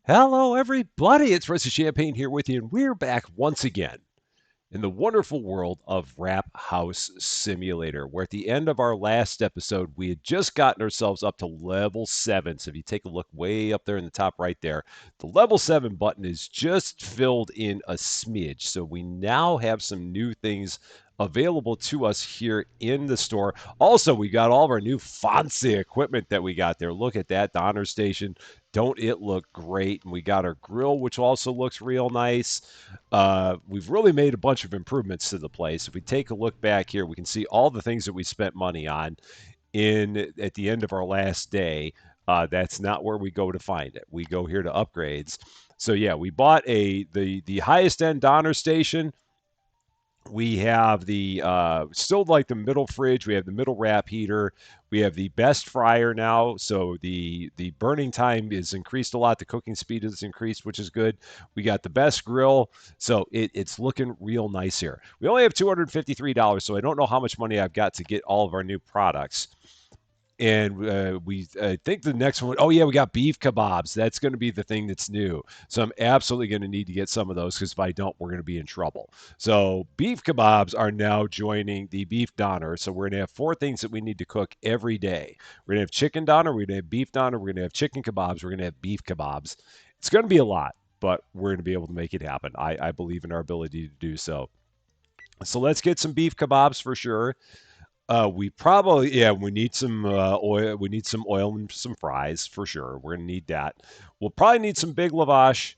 Hello, everybody. It's Rusty Champagne here with you, and we're back once again in the wonderful world of Wrap House Simulator. Where at the end of our last episode, we had just gotten ourselves up to level 7. So if you take a look way up there in the top right there, the level 7 button is just filled in a smidge. So we now have some new things available to us here in the store. Also, we got all of our new fancy equipment that we got there. Look at that Donner Station. Don't it look great? And we got our grill, which also looks real nice. We've really made a bunch of improvements to the place. If we take a look back here, we can see all the things that we spent money on in at the end of our last day. That's not where we go to find it. We go here to upgrades. So yeah, we bought the highest end Donner Station. We have the still like the middle fridge. We have the middle wrap heater. We have the best fryer now, so the burning time is increased a lot. The cooking speed is increased, which is good. We got the best grill, so it's looking real nice here. We only have $253, so I don't know how much money I've got to get all of our new products. And we I think the next one, oh yeah, we got beef kebabs. That's going to be the thing that's new. So I'm absolutely going to need to get some of those because if I don't, we're going to be in trouble. So beef kebabs are now joining the beef doner. So we're going to have 4 things that we need to cook every day. We're going to have chicken doner, we're going to have beef doner, we're going to have chicken kebabs, we're going to have beef kebabs. It's going to be a lot, but we're going to be able to make it happen. I believe in our ability to do so. So let's get some beef kebabs for sure. We probably, yeah, we need some oil. We need some oil and some fries for sure. We're gonna need that. We'll probably need some big lavash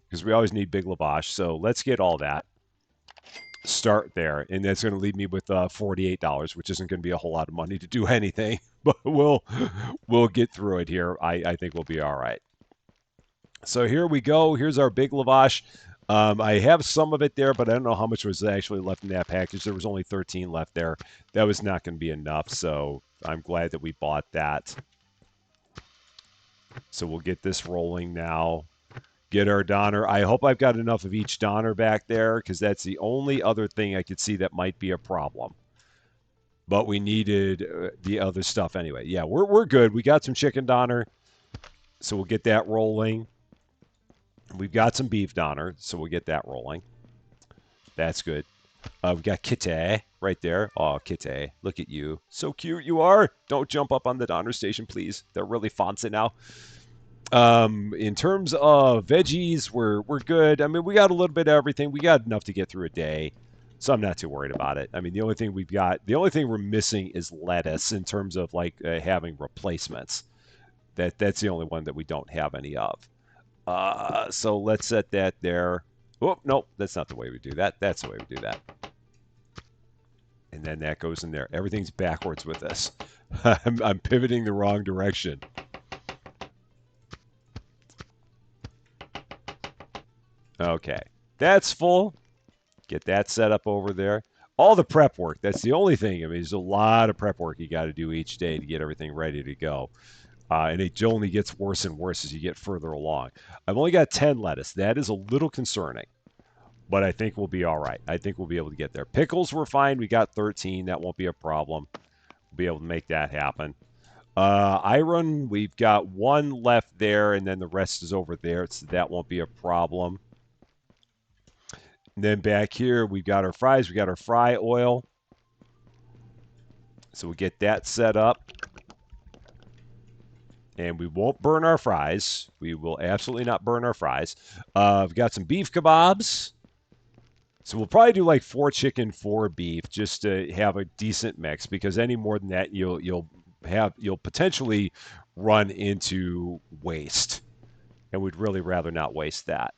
because we always need big lavash. So let's get all that. Start there, and that's gonna leave me with $48, which isn't gonna be a whole lot of money to do anything, but we'll get through it here. I think we'll be all right. So here we go. Here's our big lavash. I have some of it there, but I don't know how much was actually left in that package. There was only 13 left there. That was not going to be enough, so I'm glad that we bought that. So we'll get this rolling now. Get our Donner. I hope I've got enough of each Donner back there because that's the only other thing I could see that might be a problem. But we needed the other stuff anyway. Yeah, we're good. We got some chicken Donner, so we'll get that rolling. We've got some beef Donner, so we'll get that rolling. That's good. We've got kitteh right there. Oh, kitteh, look at you. So cute you are. Don't jump up on the Donner Station, please. They're really fancy now. In terms of veggies, we're good. I mean, we got a little bit of everything. We got enough to get through a day, so I'm not too worried about it. I mean, the only thing we're missing is lettuce in terms of like having replacements. That's the only one that we don't have any of. So let's set that there. Oh, nope, that's not the way we do that. That's the way we do that. And then that goes in there. Everything's backwards with this. I'm pivoting the wrong direction. Okay, that's full. Get that set up over there. All the prep work. That's the only thing. I mean, there's a lot of prep work you got to do each day to get everything ready to go. And it only gets worse and worse as you get further along. I've only got 10 lettuce. That is a little concerning, but I think we'll be all right. I think we'll be able to get there. Pickles were fine. We got 13. That won't be a problem. We'll be able to make that happen. Iron, we've got 1 left there, and then the rest is over there, so that won't be a problem. And then back here, we've got our fries. We got our fry oil. So we'll get that set up. And we won't burn our fries. We will absolutely not burn our fries. We've got some beef kebabs. So we'll probably do like 4 chicken, 4 beef, just to have a decent mix. Because any more than that, you'll potentially run into waste, and we'd really rather not waste that.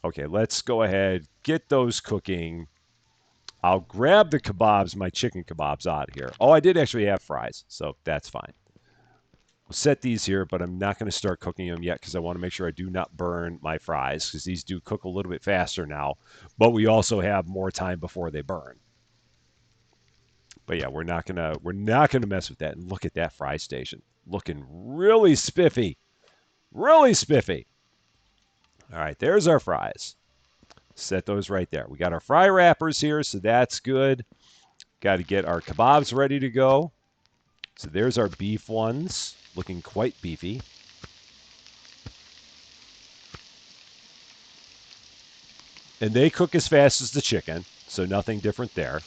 Okay, let's go ahead, get those cooking. I'll grab the kebabs, my chicken kebabs out here. Oh, I did actually have fries, so that's fine. We'll set these here, but I'm not going to start cooking them yet because I want to make sure I do not burn my fries because these do cook a little bit faster now, but we also have more time before they burn. But yeah, we're not gonna mess with that. And look at that fry station, looking really spiffy, really spiffy. All right, there's our fries. Set those right there. We got our fry wrappers here, so that's good. Got to get our kebabs ready to go. So there's our beef ones, looking quite beefy. And they cook as fast as the chicken, so nothing different there.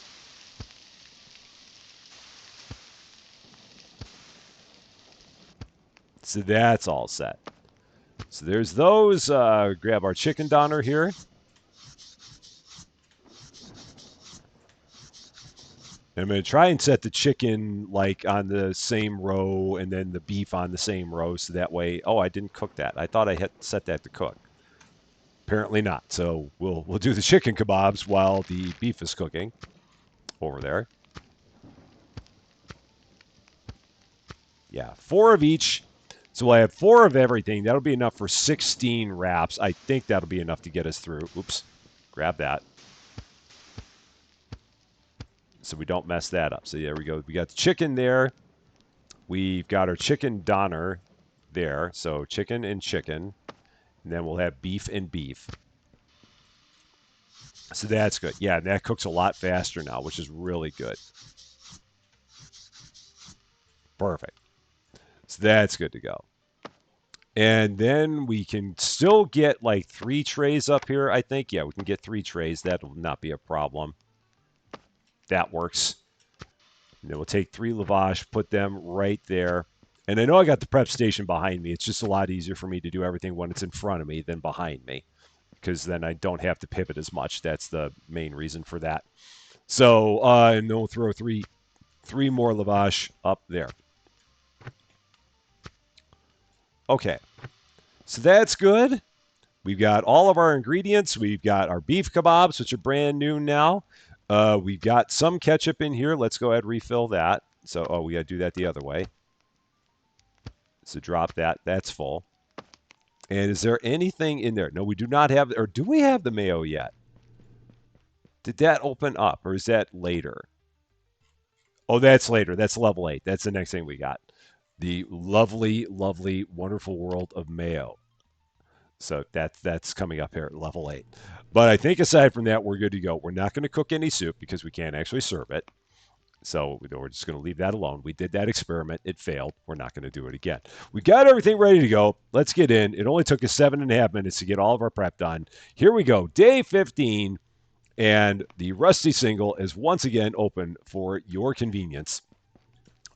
So that's all set. So there's those. Grab our chicken doner here. And I'm going to try and set the chicken like on the same row and then the beef on the same row so that way. Oh, I didn't cook that. I thought I had set that to cook. Apparently not. So we'll do the chicken kebabs while the beef is cooking over there. Yeah, 4 of each. So I have 4 of everything. That'll be enough for 16 wraps. I think that'll be enough to get us through. Oops. Grab that. So we don't mess that up. So there we go. We got the chicken there. We've got our chicken doner there. So chicken and chicken. And then we'll have beef and beef. So that's good. Yeah, that cooks a lot faster now, which is really good. Perfect. So that's good to go. And then we can still get like 3 trays up here, I think. Yeah, we can get 3 trays. That'll not be a problem. That works. And then we'll take 3 lavash, put them right there. And I know I got the prep station behind me. It's just a lot easier for me to do everything when it's in front of me than behind me, because then I don't have to pivot as much. That's the main reason for that. So, and then we'll throw three more lavash up there. Okay, so that's good. We've got all of our ingredients. We've got our beef kebabs, which are brand new now. We've got some ketchup in here. Let's go ahead and refill that. So, oh, we got to do that the other way. So drop that. That's full. And is there anything in there? No, we do not have, or do we have the mayo yet? Did that open up, or is that later? Oh, that's later. That's level 8. That's the next thing we got. The lovely, lovely, wonderful world of mayo. So that's coming up here at level 8. But I think aside from that, we're good to go. We're not going to cook any soup because we can't actually serve it. So we're just going to leave that alone. We did that experiment. It failed. We're not going to do it again. We got everything ready to go. Let's get in. It only took us 7.5 minutes to get all of our prep done. Here we go. Day 15. And the Rusty Single is once again open for your convenience.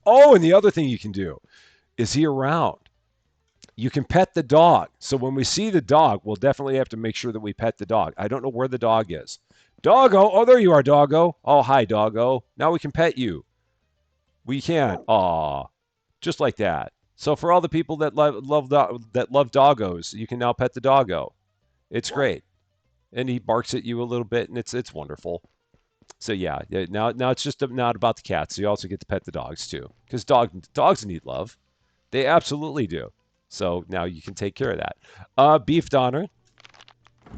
Oh, and the other thing you can do is he around? You can pet the dog. So when we see the dog, we'll definitely have to make sure that we pet the dog. I don't know where the dog is. Doggo. Oh, there you are, Doggo. Oh, hi, Doggo. Now we can pet you. We can. Aw, just like that. So for all the people that love doggos, you can now pet the doggo. It's great, and he barks at you a little bit, and it's wonderful. So yeah, now it's just not about the cats. You also get to pet the dogs too, because dogs need love. They absolutely do. So now you can take care of that. Beef doner.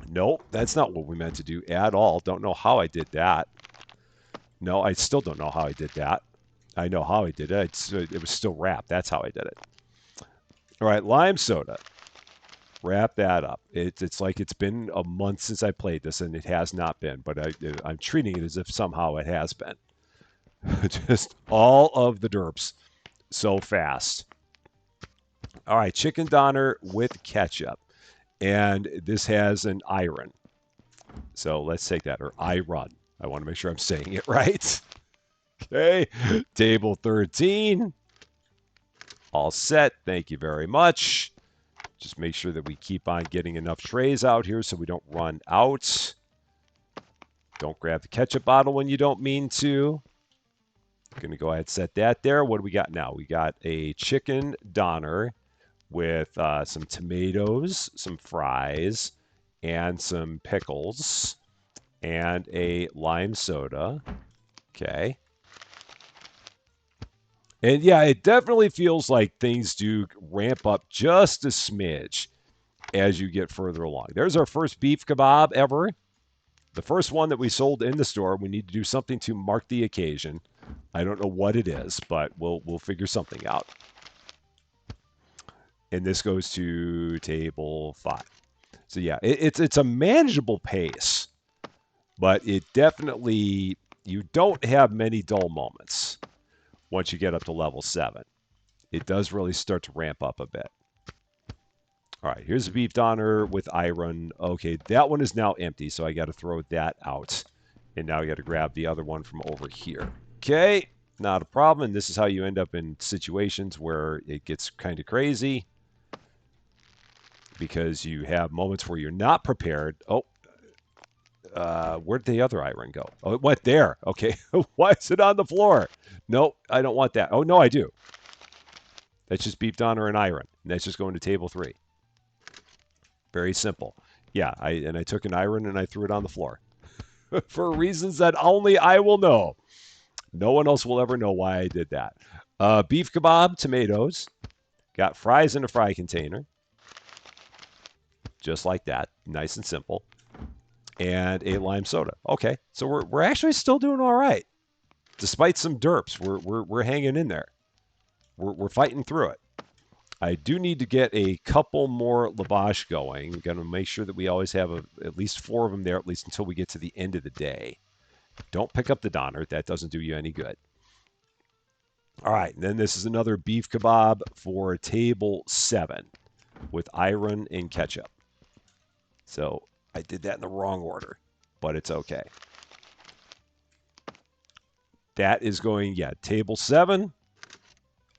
Nope, that's not what we meant to do at all. Don't know how I did that. No, I still don't know how I did that. I know how I did it. It was still wrapped. That's how I did it. All right, lime soda. Wrap that up. It's like it's been a month since I played this, and it has not been. But I'm treating it as if somehow it has been. Just all of the derps so fast. All right, chicken doner with ketchup. And this has an iron. So let's take that, or iron. I want to make sure I'm saying it right. Okay, table 13. All set. Thank you very much. Just make sure that we keep on getting enough trays out here so we don't run out. Don't grab the ketchup bottle when you don't mean to. Going to go ahead and set that there. What do we got now? We got a chicken doner with some tomatoes, some fries, and some pickles, and a lime soda. Okay. And yeah, it definitely feels like things do ramp up just a smidge as you get further along. There's our first beef kebab ever. The first one that we sold in the store. We need to do something to mark the occasion. I don't know what it is, but we'll figure something out. And this goes to table 5. So yeah, it's a manageable pace, but it definitely, you don't have many dull moments once you get up to level 7. It does really start to ramp up a bit. All right, here's a beef doner with iron. Okay, that one is now empty, so I got to throw that out. And now I got to grab the other one from over here. Okay, not a problem. And this is how you end up in situations where it gets kind of crazy because you have moments where you're not prepared. Oh, where'd the other iron go? Oh, it went there. Okay, why is it on the floor? Nope, I don't want that. Oh, no, I do. That's just beef doner and iron. And that's just going to table 3. Very simple. Yeah, I took an iron and I threw it on the floor for reasons that only I will know. No one else will ever know why I did that. Beef kebab, tomatoes. Got fries in a fry container. Just like that. Nice and simple. And a lime soda. Okay, so we're actually still doing all right. Despite some derps, we're hanging in there. We're fighting through it. I do need to get a couple more lavash going. We're going to make sure that we always have at least 4 of them there, at least until we get to the end of the day. Don't pick up the doner. That doesn't do you any good. All right, and then this is another beef kebab for table 7 with iron and ketchup. So I did that in the wrong order, but it's okay. That is going, yeah, table 7.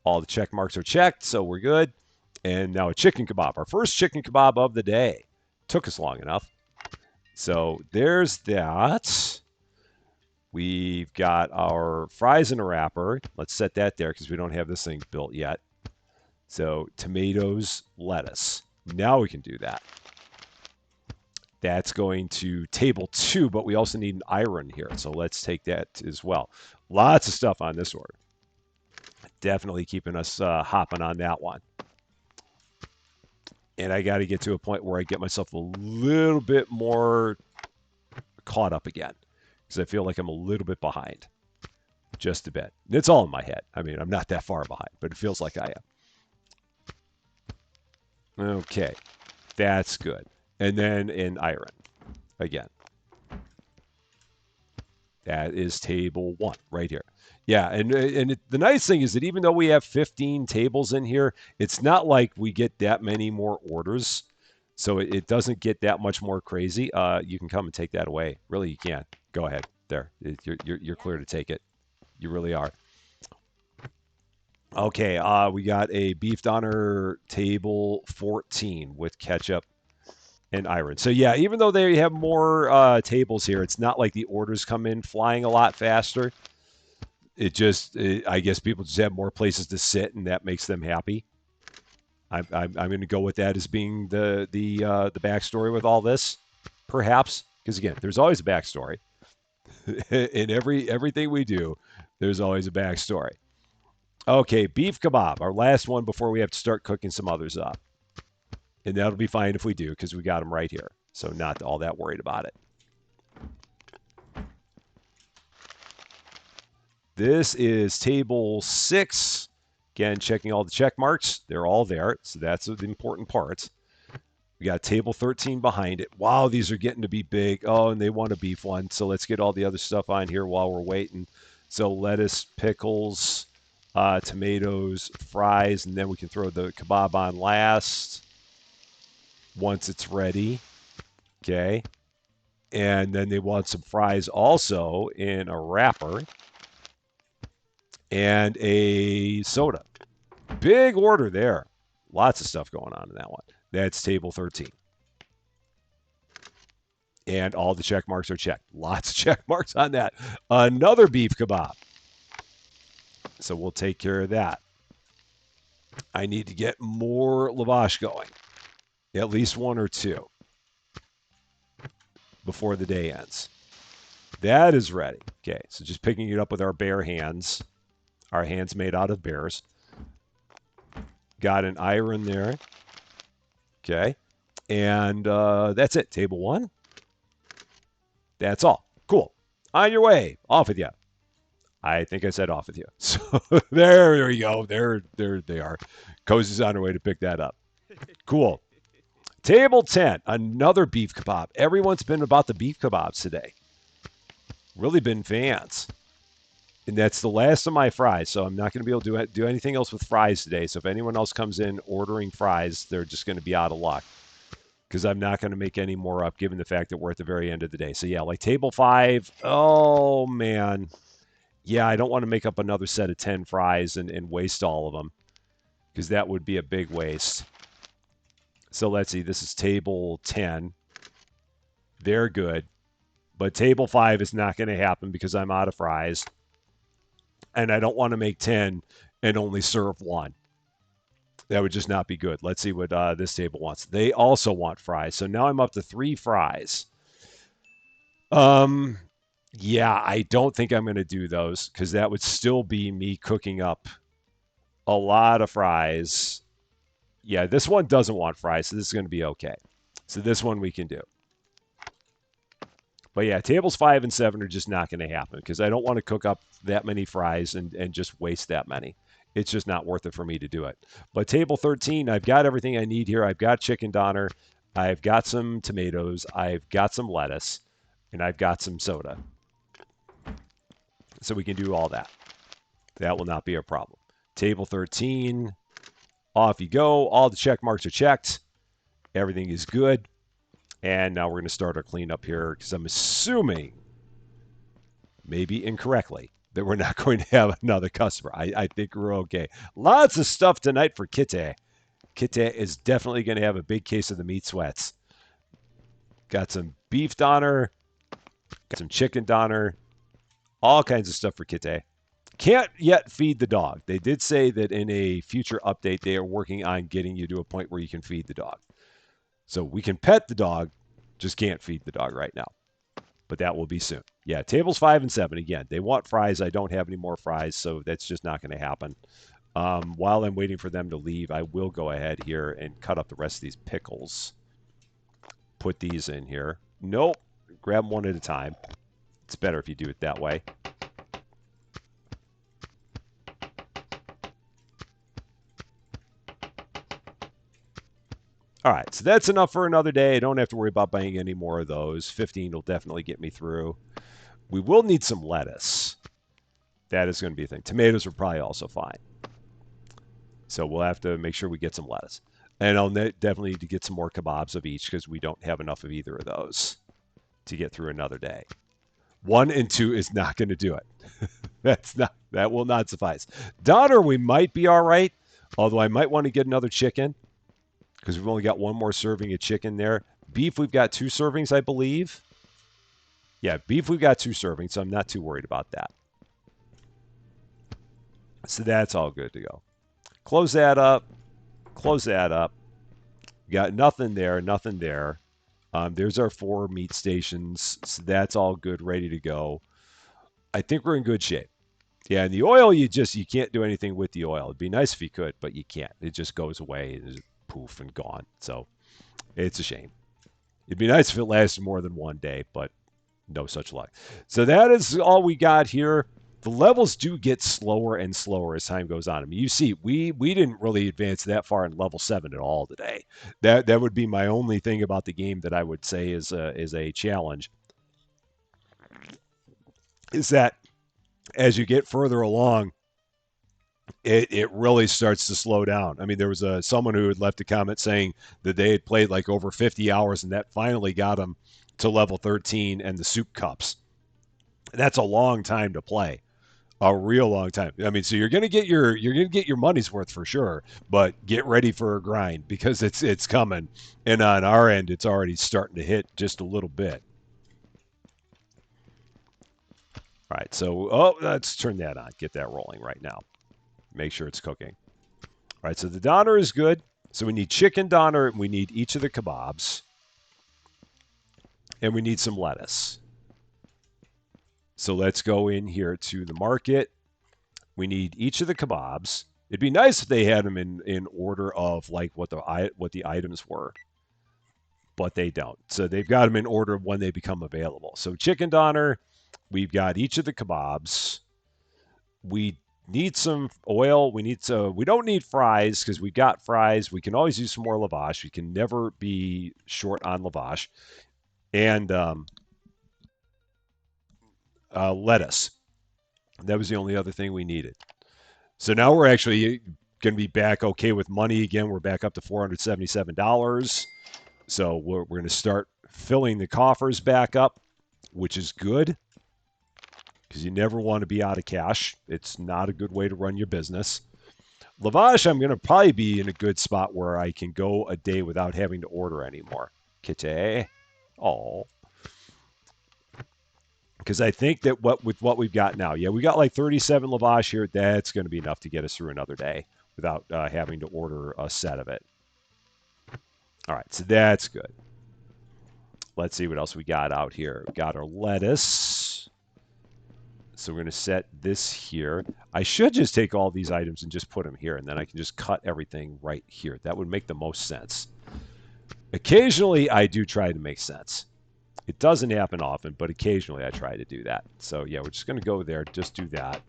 All the check marks are checked, so we're good. And now a chicken kebab, our first chicken kebab of the day. Took us long enough. So there's that. We've got our fries in a wrapper. Let's set that there because we don't have this thing built yet. So tomatoes, lettuce. Now we can do that. That's going to table 2, but we also need an iron here. So let's take that as well. Lots of stuff on this order. Definitely keeping us hopping on that one. And I got to get to a point where I get myself a little bit more caught up again because I feel like I'm a little bit behind. Just a bit. It's all in my head. I mean, I'm not that far behind, but it feels like I am. Okay. That's good. And then an iron again. That is table 1 right here. Yeah, and the nice thing is that even though we have 15 tables in here, it's not like we get that many more orders. So it doesn't get that much more crazy. You can come and take that away. Really, you can. Go ahead. There. You're clear to take it. You really are. Okay, we got a beef doner table 14 with ketchup and iron. So yeah, even though they have more tables here, it's not like the orders come in flying a lot faster. I guess people just have more places to sit, and that makes them happy. I'm going to go with that as being the backstory with all this, perhaps, because again, there's always a backstory in everything we do. There's always a backstory. Okay, beef kebab, our last one before we have to start cooking some others up, and that'll be fine if we do because we got them right here. So not all that worried about it. This is table 6. Again, checking all the check marks. They're all there, so that's the important part. We got table 13 behind it. Wow, these are getting to be big. Oh, and they want a beef one, so let's get all the other stuff on here while we're waiting. So lettuce, pickles, tomatoes, fries, and then we can throw the kebab on last once it's ready. Okay. And then they want some fries also in a wrapper. And a soda. Big order there. Lots of stuff going on in that one. That's table 13. And all the check marks are checked. Lots of check marks on that. Another beef kebab. So we'll take care of that. I need to get more lavash going. At least 1 or 2 before the day ends. That is ready. Okay, so just picking it up with our bare hands. Our hands made out of bears. Got an iron there. Okay. And that's it. Table 1. That's all. Cool. On your way. Off with you. I think I said off with you. So there we go. There they are. Cozy's on her way to pick that up. Cool. Table 10. Another beef kebab. Everyone's been about the beef kebabs today. Really been fans. And that's the last of my fries. So I'm not going to be able to do anything else with fries today. So if anyone else comes in ordering fries, they're just going to be out of luck because I'm not going to make any more up given the fact that we're at the very end of the day. So yeah, like table 5. Oh, man. Yeah, I don't want to make up another set of 10 fries and waste all of them because that would be a big waste. So let's see. This is table 10. They're good. But table 5 is not going to happen because I'm out of fries. And I don't want to make 10 and only serve 1. That would just not be good. Let's see what this table wants. They also want fries. So now I'm up to 3 fries. Um, yeah, I don't think I'm going to do those because that would still be me cooking up a lot of fries. Yeah, this one doesn't want fries, so this is going to be okay. So this one we can do. But yeah, tables 5 and 7 are just not going to happen because I don't want to cook up that many fries and just waste that many. It's just not worth it for me to do it. But table 13, I've got everything I need here. I've got chicken doner. I've got some tomatoes. I've got some lettuce. And I've got some soda. So we can do all that. That will not be a problem. Table 13, off you go. All the check marks are checked. Everything is good. And now we're going to start our cleanup here because I'm assuming, maybe incorrectly, that we're not going to have another customer. I think we're okay. Lots of stuff tonight for Kitteh. Kitteh is definitely going to have a big case of the meat sweats. Got some beef doner, got some chicken doner, all kinds of stuff for Kitteh. Can't yet feed the dog. They did say that in a future update, they are working on getting you to a point where you can feed the dog. So we can pet the dog, just can't feed the dog right now. But that will be soon. Yeah, tables 5 and 7. Again, they want fries. I don't have any more fries, so that's just not going to happen. While I'm waiting for them to leave, I will go ahead here and cut up the rest of these pickles. Put these in here. Nope. Grab them one at a time. It's better if you do it that way. All right, so that's enough for another day. I don't have to worry about buying any more of those. 15 will definitely get me through. We will need some lettuce. That is going to be a thing. Tomatoes are probably also fine. So we'll have to make sure we get some lettuce. And I'll definitely need to get some more kebabs of each because we don't have enough of either of those to get through another day. 1 and 2 is not going to do it. That will not suffice. Doner, we might be all right, although I might want to get another chicken because we've only got 1 more serving of chicken there. Beef, we've got 2 servings, I believe. Yeah, beef, we've got 2 servings, so I'm not too worried about that. So that's all good to go. Close that up. Close that up. Got nothing there, nothing there. There's our 4 meat stations. So that's all good, ready to go. I think we're in good shape. Yeah, and the oil, you can't do anything with the oil. It'd be nice if you could, but you can't. It just goes away and just poof and gone. So it's a shame. It'd be nice if it lasted more than 1 day, but no such luck. So that is all we got here. The levels do get slower and slower as time goes on. I mean, you see, we didn't really advance that far in level 7 at all today. That would be my only thing about the game that I would say is a challenge. Is that as you get further along, it really starts to slow down. I mean, there was someone who had left a comment saying that they had played like over 50 hours, and that finally got them to level 13 and the soup cups. That's a long time to play. A real long time. I mean, so you're gonna get your money's worth for sure, but get ready for a grind because it's coming. And on our end, it's already starting to hit just a little bit. All right, so let's turn that on. Get that rolling right now. Make sure it's cooking. All right, so the doner is good. So we need chicken doner, and we need each of the kebabs, and we need some lettuce. So let's go in here to the market. We need each of the kebabs. It'd be nice if they had them in order of like what the items were, but they don't. So they've got them in order of when they become available. So chicken doner, we've got each of the kebabs. We need some oil. We don't need fries because we got fries. We can always use some more lavash. We can never be short on lavash. And lettuce. That was the only other thing we needed. So now we're actually going to be back okay with money again. We're back up to $477. So we're going to start filling the coffers back up, which is good because you never want to be out of cash. It's not a good way to run your business. Lavash, I'm going to probably be in a good spot where I can go a day without having to order anymore. Kitteh. Oh. Because I think that with what we've got now, yeah, we got like 37 lavash here. That's going to be enough to get us through another day without having to order a set of it. All right, so that's good. Let's see what else we got out here. We got our lettuce. So we're going to set this here. I should just take all these items and just put them here, and then I can just cut everything right here. That would make the most sense. Occasionally, I do try to make sense. It doesn't happen often, but occasionally I try to do that. So yeah, we're just going to go there, just do that,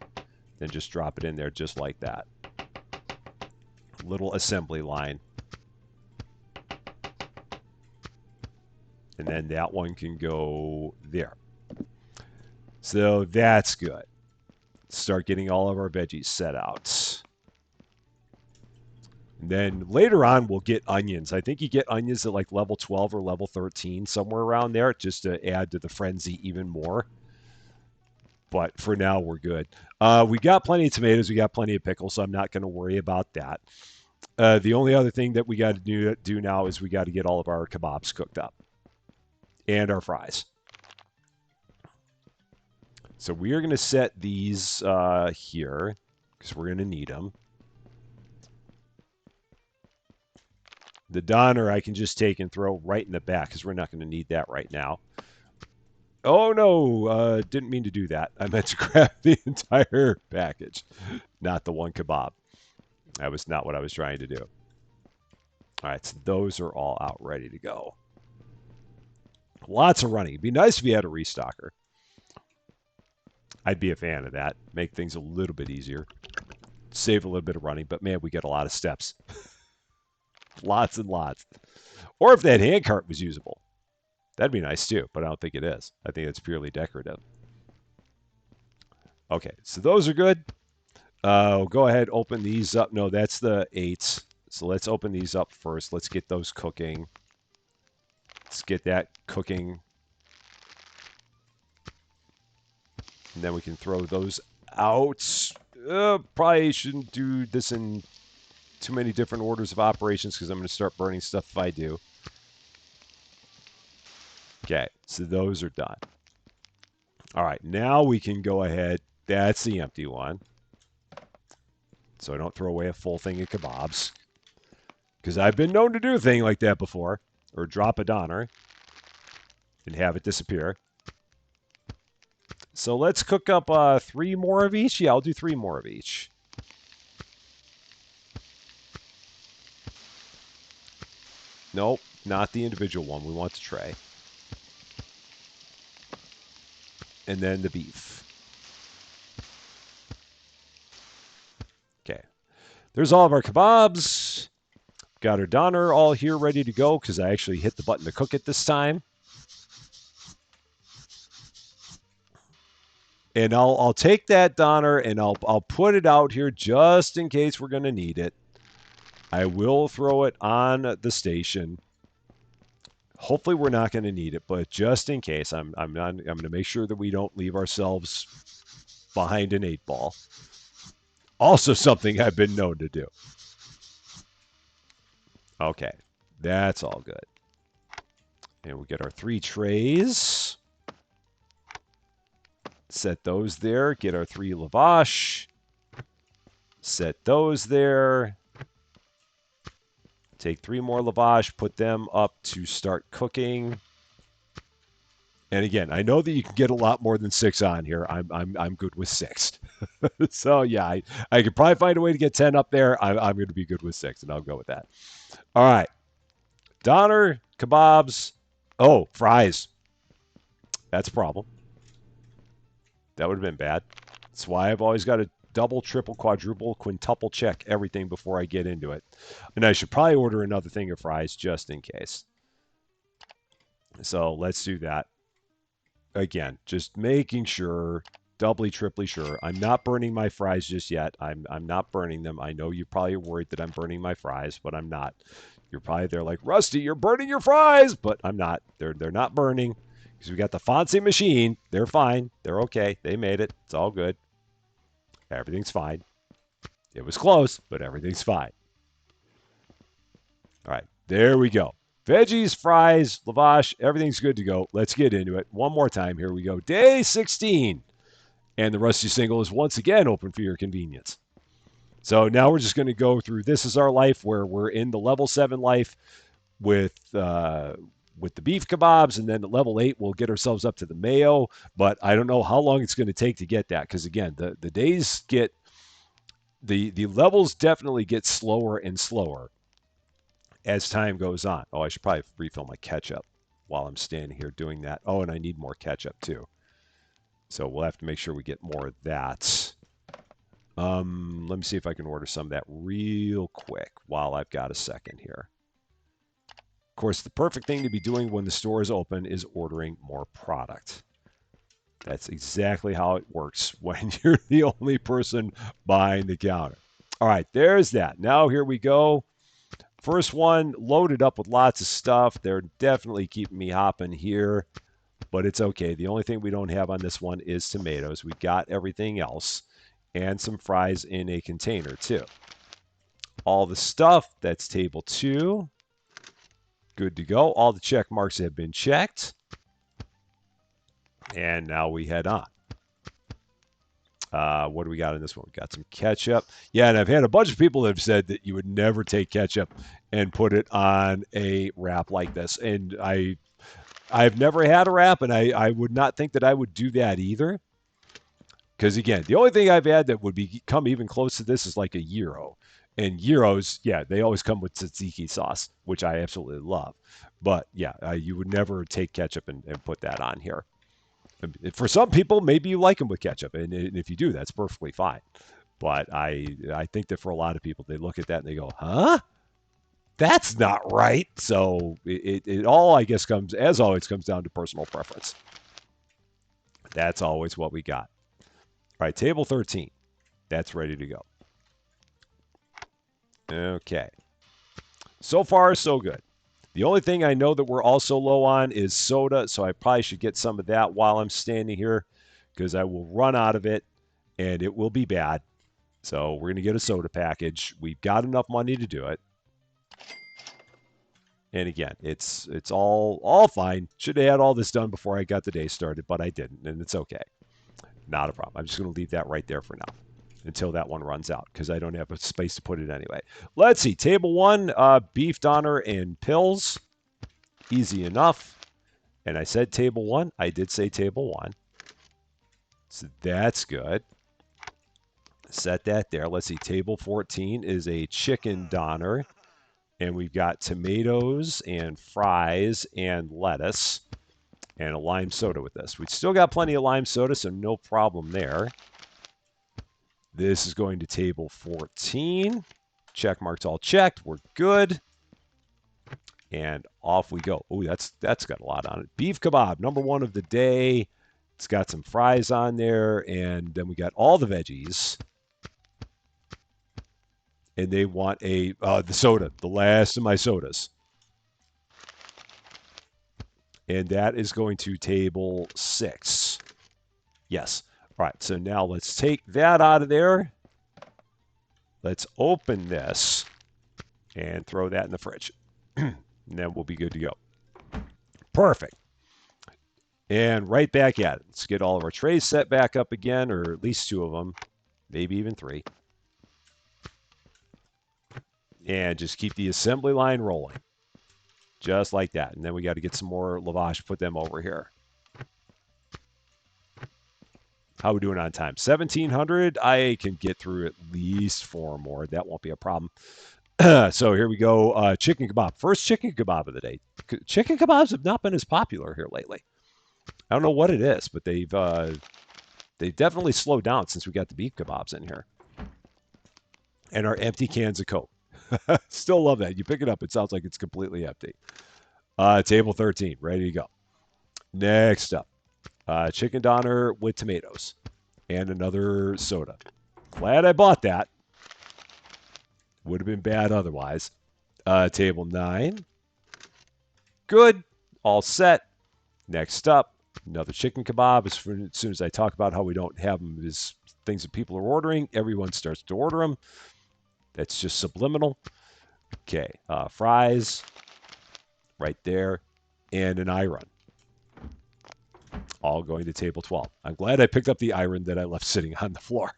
then just drop it in there just like that. Little assembly line. And then that one can go there. So that's good. Start getting all of our veggies set out. And then later on, we'll get onions. I think you get onions at like level 12 or level 13, somewhere around there, just to add to the frenzy even more. But for now, we're good. We got plenty of tomatoes. We got plenty of pickles, so I'm not going to worry about that. The only other thing that we got to do now is we got to get all of our kebabs cooked up and our fries. So we are going to set these here because we're going to need them. The Donner I can just take and throw right in the back because we're not going to need that right now. Oh, no, didn't mean to do that. I meant to grab the entire package, not the one kebab. That was not what I was trying to do. All right, so those are all out ready to go. Lots of running. It'd be nice if you had a restocker. I'd be a fan of that. Make things a little bit easier. Save a little bit of running, but man, we get a lot of steps. Lots and lots. Or if that handcart was usable. That'd be nice too, but I don't think it is. I think it's purely decorative. Okay, so those are good. We'll go ahead, open these up. No, that's the 8s. So let's open these up first. Let's get those cooking. Let's get that cooking. And then we can throw those out. Probably shouldn't do this in too many different orders of operations because I'm going to start burning stuff if I do. Okay, so those are done. All right, now we can go ahead. That's the empty one. So I don't throw away a full thing of kebabs. Because I've been known to do a thing like that before. Or drop a Donner and have it disappear. So let's cook up 3 more of each. Yeah, I'll do 3 more of each. Nope, not the individual one. We want the tray. And then the beef. Okay. There's all of our kebabs. Got our Donner all here ready to go because I actually hit the button to cook it this time. And I'll take that Donner and I'll put it out here just in case we're going to need it. I will throw it on the station. Hopefully we're not going to need it, but just in case, I'm going to make sure that we don't leave ourselves behind an 8-ball. Also something I've been known to do. Okay, that's all good. And we get our 3 trays. Set those there. Get our 3 lavash. Set those there. Take 3 more lavash, put them up to start cooking. And again, I know that you can get a lot more than 6 on here. I'm good with 6. So yeah, I could probably find a way to get 10 up there. I'm going to be good with 6, and I'll go with that. All right, Donner, kebabs. Oh, fries. That's a problem. That would have been bad. That's why I've always got to double, triple, quadruple, quintuple check everything before I get into it. And I should probably order another thing of fries just in case. So let's do that. Again, just making sure doubly, triply sure. I'm not burning my fries just yet. I'm not burning them. I know you're probably worried that I'm burning my fries, but I'm not. You're probably there like, Rusty, you're burning your fries, but I'm not. They're not burning because we got the fancy machine. They're fine. They're okay. They made it. It's all good. Everything's fine. It was close, but everything's fine. All right, there we go. Veggies, fries, lavash, everything's good to go. Let's get into it. One more time. Here we go. Day 16. And the Rusty Single is once again open for your convenience. So now we're just going to go through This Is Our Life, where we're in the level 7 life with the beef kebabs, and then at level 8 we'll get ourselves up to the mayo. But I don't know how long it's going to take to get that, because again, the days get the levels definitely get slower and slower as time goes on. Oh, I should probably refill my ketchup while I'm standing here doing that. Oh, and I need more ketchup too. So we'll have to make sure we get more of that. Let me see if I can order some of that real quick while I've got a second here. Of course, the perfect thing to be doing when the store is open is ordering more product. That's exactly how it works when you're the only person behind the counter. All right, there's that. Now here we go. First one loaded up with lots of stuff. They're definitely keeping me hopping here, but it's okay. The only thing we don't have on this one is tomatoes. We've got everything else and some fries in a container too. All the stuff, that's table 2. Good to go. All the check marks have been checked. And now we head on. What do we got in this one? We got some ketchup. Yeah, and I've had a bunch of people that have said that you would never take ketchup and put it on a wrap like this. And I've never had a wrap, and I would not think that I would do that either. Because again, the only thing I've had that would come even close to this is like a gyro. And gyros, yeah, they always come with tzatziki sauce, which I absolutely love. But yeah, you would never take ketchup and put that on here. For some people, maybe you like them with ketchup, and if you do, that's perfectly fine. But I think that for a lot of people, they look at that and they go, huh? That's not right. So it all, I guess, as always, comes down to personal preference. That's always what we got. All right, table 13. That's ready to go. Okay. So far, so good. The only thing I know that we're also low on is soda, so I probably should get some of that while I'm standing here, because I will run out of it, and it will be bad. So we're going to get a soda package. We've got enough money to do it. And again, it's all fine. Should have had all this done before I got the day started, but I didn't, and it's okay. Not a problem. I'm just going to leave that right there for now until that one runs out, because I don't have a space to put it anyway. Let's see. Table 1, beef doner and pills. Easy enough. And I said table 1. I did say table 1. So that's good. Set that there. Let's see. Table 14 is a chicken doner. And we've got tomatoes and fries and lettuce and a lime soda with this. We've still got plenty of lime soda, so no problem there. This is going to table 14. Check marks all checked. We're good. And off we go. Oh, that's got a lot on it. Beef kebab, number 1 of the day. It's got some fries on there, and then we got all the veggies. And they want the soda, the last of my sodas. And that is going to table 6. Yes. All right, so now let's take that out of there. Let's open this and throw that in the fridge. And then we'll be good to go. Perfect. And right back at it. Let's get all of our trays set back up again, or at least 2 of them, maybe even 3. And just keep the assembly line rolling. Just like that. And then we got to get some more lavash, put them over here. How are we doing on time? 1,700. I can get through at least 4 more. That won't be a problem. So here we go. Chicken kebab. First chicken kebab of the day. Chicken kebabs have not been as popular here lately. I don't know what it is, but they've definitely slowed down since we got the beef kebabs in here. And our empty cans of Coke. Still love that. You pick it up, it sounds like it's completely empty. Table 13, ready to go. Next up, chicken doner with tomatoes. And another soda. Glad I bought that. Would have been bad otherwise. Table 9. Good. All set. Next up, another chicken kebab. As soon as I talk about how we don't have them as things that people are ordering, everyone starts to order them. That's just subliminal. Okay, fries right there, and an iron. All going to table 12. I'm glad I picked up the iron that I left sitting on the floor.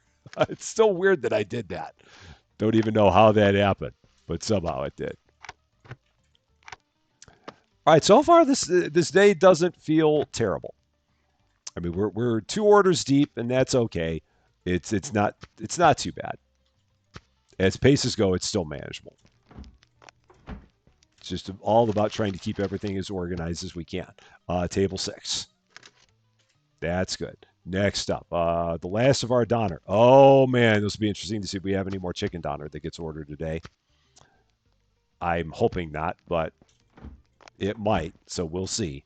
It's still weird that I did that. Don't even know how that happened, but somehow it did. All right, so far this day doesn't feel terrible. I mean, we're 2 orders deep, and that's okay. It's not too bad. As paces go, it's still manageable. It's just all about trying to keep everything as organized as we can. Table 6. That's good. Next up, the last of our Donner. Oh man, this will be interesting to see if we have any more chicken Donner that gets ordered today. I'm hoping not, but it might, so we'll see.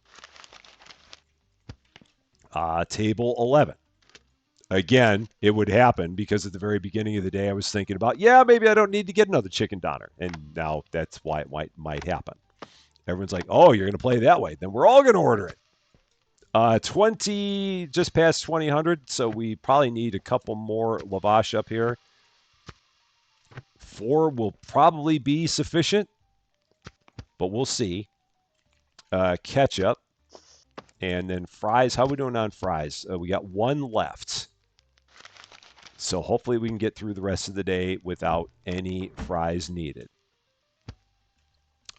Table 11. Again, it would happen because at the very beginning of the day, I was thinking about, yeah, maybe I don't need to get another chicken Donner, and now that's why it might happen. Everyone's like, oh, you're going to play that way. Then we're all going to order it. 20, just past 2000, so we probably need a couple more lavash up here. 4 will probably be sufficient, but we'll see. Ketchup, and then fries. How are we doing on fries? We got 1 left. So hopefully we can get through the rest of the day without any fries needed.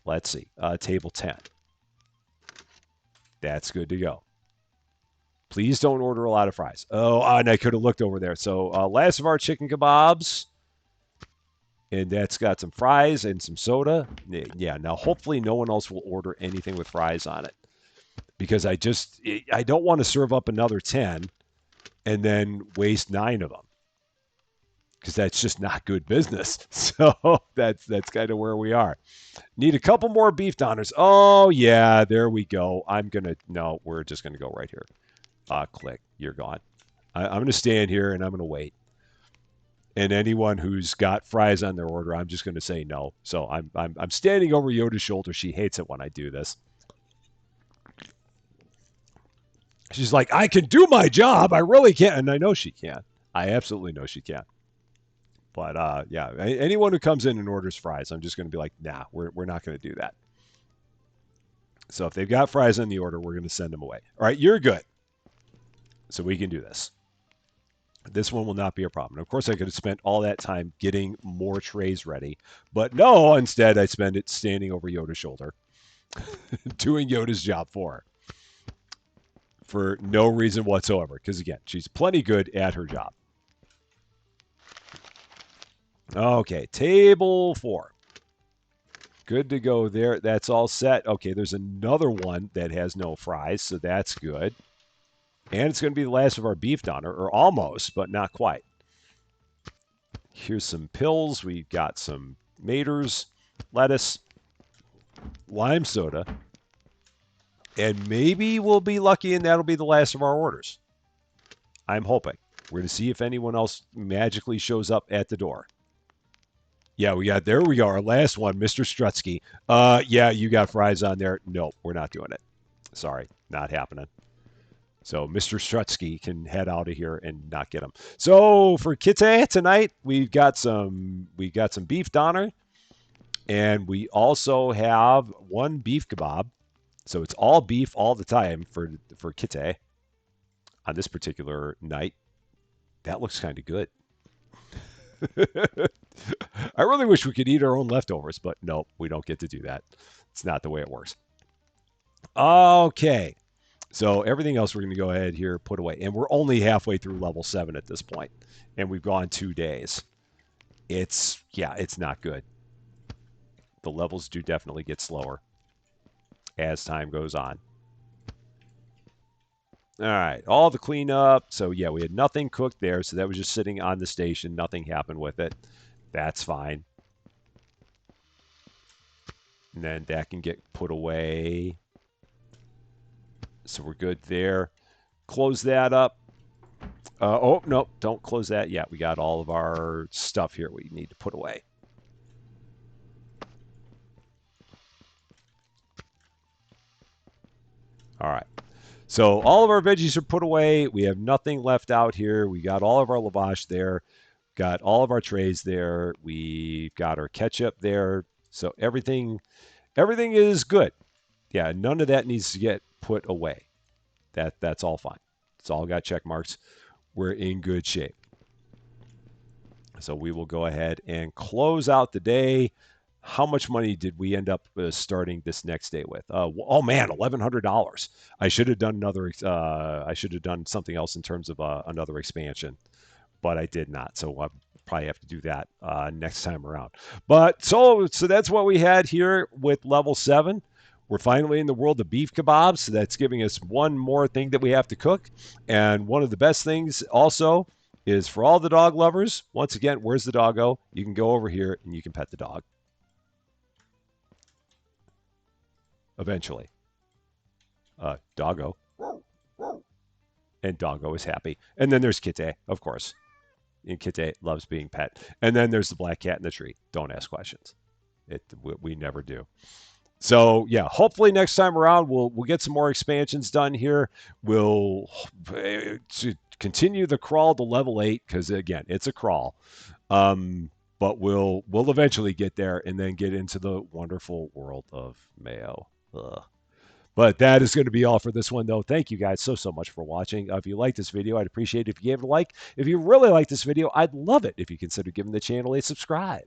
Let's see. Table 10. That's good to go. Please don't order a lot of fries. Oh, and I could have looked over there. So last of our chicken kebabs. And that's got some fries and some soda. Yeah, now hopefully no one else will order anything with fries on it. Because I don't want to serve up another 10 and then waste 9 of them. Because that's just not good business. So that's kind of where we are. Need a couple more beef Donners. Oh, yeah, there we go. No, we're just going to go right here. Click. You're gone. I'm going to stand here and I'm going to wait. And anyone who's got fries on their order, I'm just going to say no. So I'm standing over Yoda's shoulder. She hates it when I do this. She's like, I can do my job. I really can. And I know she can. I absolutely know she can. But yeah, anyone who comes in and orders fries, I'm just going to be like, nah, we're not going to do that. So if they've got fries on the order, we're going to send them away. All right, you're good. So we can do this. This one will not be a problem. And of course, I could have spent all that time getting more trays ready. But no, instead, I spend it standing over Yoda's shoulder, doing Yoda's job for no reason whatsoever. Because again, she's plenty good at her job. Okay, table 4. Good to go there. That's all set. Okay, there's another one that has no fries, so that's good. And it's going to be the last of our beef Donner, or almost, but not quite. Here's some pills. We've got some maters, lettuce, lime soda, and maybe we'll be lucky and that'll be the last of our orders. I'm hoping. We're going to see if anyone else magically shows up at the door. Yeah, there we go, our last one, Mr. Strutsky. Yeah, you got fries on there. Nope, we're not doing it. Sorry, not happening. So Mr. Strutsky can head out of here and not get them. So for kitteh tonight, we've got some beef Donner, and we also have 1 beef kebab. So it's all beef all the time for kitteh on this particular night. That looks kind of good. I really wish we could eat our own leftovers, but no, we don't get to do that. It's not the way it works. Okay. So everything else we're going to go ahead here, put away. And we're only halfway through level 7 at this point. And we've gone 2 days. It's not good. The levels do definitely get slower as time goes on. All right, all the cleanup. So yeah, we had nothing cooked there. So that was just sitting on the station. Nothing happened with it. That's fine. And then that can get put away. So we're good there. Close that up. Oh, no, don't close that yet. We got all of our stuff here we need to put away. All right. So all of our veggies are put away. We have nothing left out here. We got all of our lavash there. Got all of our trays there. We've got our ketchup there. So everything is good. Yeah, none of that needs to get put away. That's all fine. It's all got check marks. We're in good shape. So we will go ahead and close out the day. How much money did we end up starting this next day with? Oh man, $1,100. I should have done another. I should have done something else in terms of another expansion, but I did not. So I'll probably have to do that next time around. But so that's what we had here with level 7. We're finally in the world of beef kebabs. So that's giving us one more thing that we have to cook. And one of the best things also is for all the dog lovers. Once again, where's the doggo? You can go over here and you can pet the dog eventually. Doggo. And doggo is happy. And then there's Kitteh, of course. And Kitteh loves being pet. And then there's the black cat in the tree. Don't ask questions. We never do. So yeah, hopefully next time around we'll get some more expansions done here. We'll to continue the crawl to level 8 because again it's a crawl, but we'll eventually get there and then get into the wonderful world of Mayo. Ugh. But that is going to be all for this one, though. Thank you guys so much for watching. If you like this video, I'd appreciate it if you gave it a like. If you really like this video, I'd love it if you consider giving the channel a subscribe.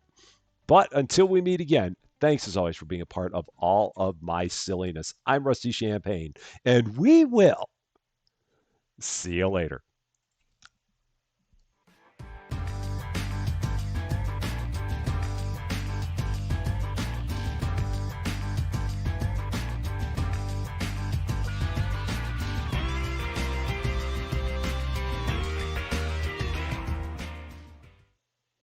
But until we meet again, thanks as always for being a part of all of my silliness. I'm Rusty Champagne, and we will see you later.